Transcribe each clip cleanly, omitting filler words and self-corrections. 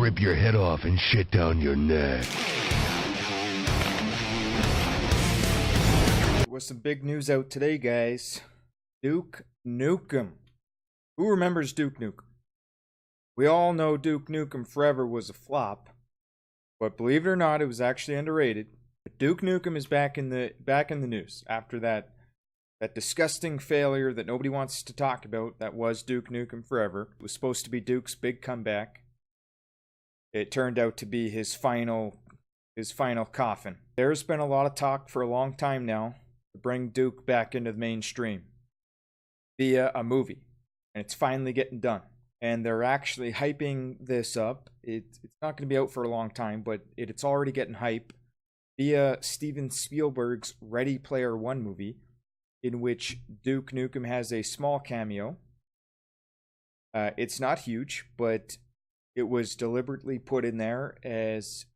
rip your head off and shit down your neck. There was some big news out today, guys. Duke Nukem. Who remembers Duke Nukem? We all know Duke Nukem Forever was a flop, but believe it or not, it was actually underrated. But Duke Nukem is back in the news after that disgusting failure that nobody wants to talk about. That was Duke Nukem Forever. It was supposed to be Duke's big comeback. It turned out to be his final coffin. There's been a lot of talk for a long time now to bring Duke back into the mainstream via a movie, and it's finally getting done. And they're actually hyping this up. It's not going to be out for a long time, but it's already getting hype via Steven Spielberg's Ready Player One movie, in which Duke Nukem has a small cameo. It's not huge, but it was deliberately put in there as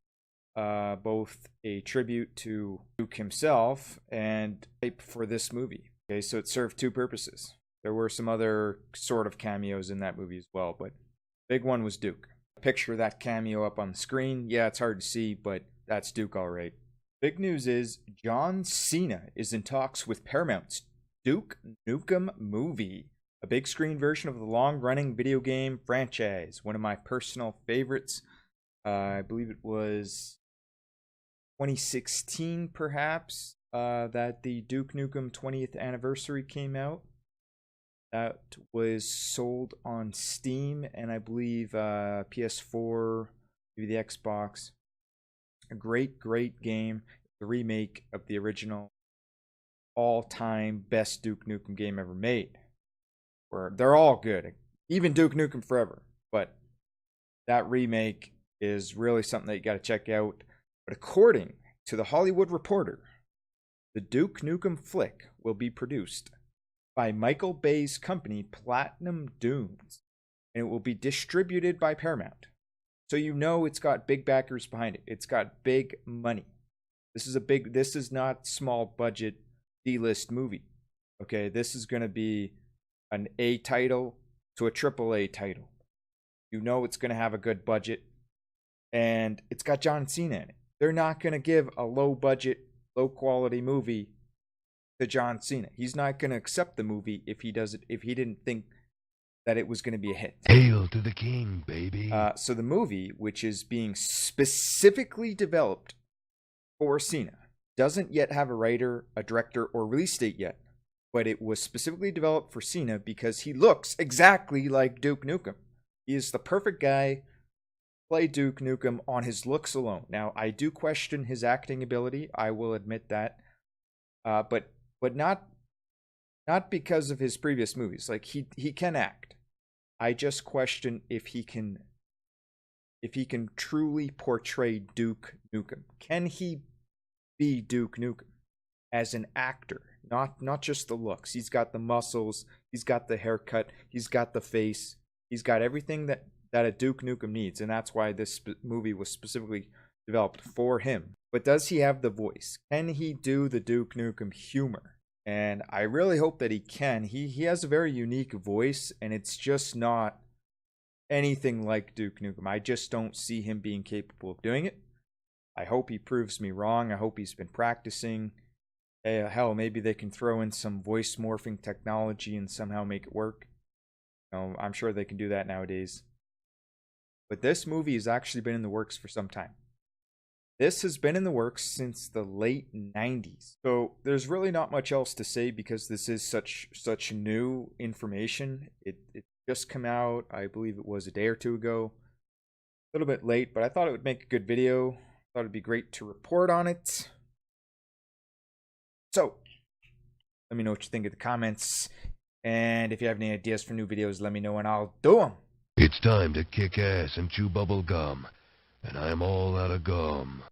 both a tribute to Duke himself and hype for this movie. Okay, so it served two purposes. There were some other sort of cameos in that movie as well, but big one was Duke. Picture that cameo up on the screen. Yeah, it's hard to see, but that's Duke all right. Big news is John Cena is in talks with Paramount's Duke Nukem Movie, a big screen version of the long-running video game franchise. One of my personal favorites. I believe it was 2016, perhaps, that the Duke Nukem 20th anniversary came out. That was sold on Steam and I believe PS4, maybe the Xbox. A great, great game. The remake of the original all-time best Duke Nukem game ever made. Where they're all good, even Duke Nukem Forever. But that remake is really something that you got to check out. But according to The Hollywood Reporter, the Duke Nukem flick will be produced by Michael Bay's company Platinum Dunes, and it will be distributed by Paramount. So you know it's got big backers behind it. It's got big money. This is not small budget D-list movie. Okay, this is going to be an A title to a triple A title. You know it's going to have a good budget, and it's got John Cena in it. They're not going to give a low budget, low quality movie to John Cena. He's not going to accept the movie if he didn't think that it was going to be a hit. Hail to the king, baby. So the movie, which is being specifically developed for Cena, doesn't yet have a writer, a director, or release date yet. But it was specifically developed for Cena because he looks exactly like Duke Nukem. He is the perfect guy to play Duke Nukem on his looks alone. Now, I do question his acting ability. I will admit that. But not because of his previous movies. Like he can act. I just question if he can truly portray Duke Nukem. Can he be Duke Nukem as an actor? Not just the looks. He's got the muscles, he's got the haircut, he's got the face, he's got everything that a Duke Nukem needs, and that's why this movie was specifically developed for him. But does he have the voice? Can he do the Duke Nukem humor? And I really hope that he can. He has a very unique voice, and it's just not anything like Duke Nukem. I just don't see him being capable of doing it. I hope he proves me wrong. I hope he's been practicing. Hell, maybe they can throw in some voice morphing technology and somehow make it work. I'm sure they can do that nowadays. But this movie has actually been in the works for some time. This has been in the works since the late 90s. So there's really not much else to say because this is such new information. It just come out, I believe it was a day or two ago. A little bit late, but I thought it would make a good video. I thought it'd be great to report on it. So, let me know what you think in the comments. And if you have any ideas for new videos, let me know and I'll do them. It's time to kick ass and chew bubble gum. And I'm all out of gum.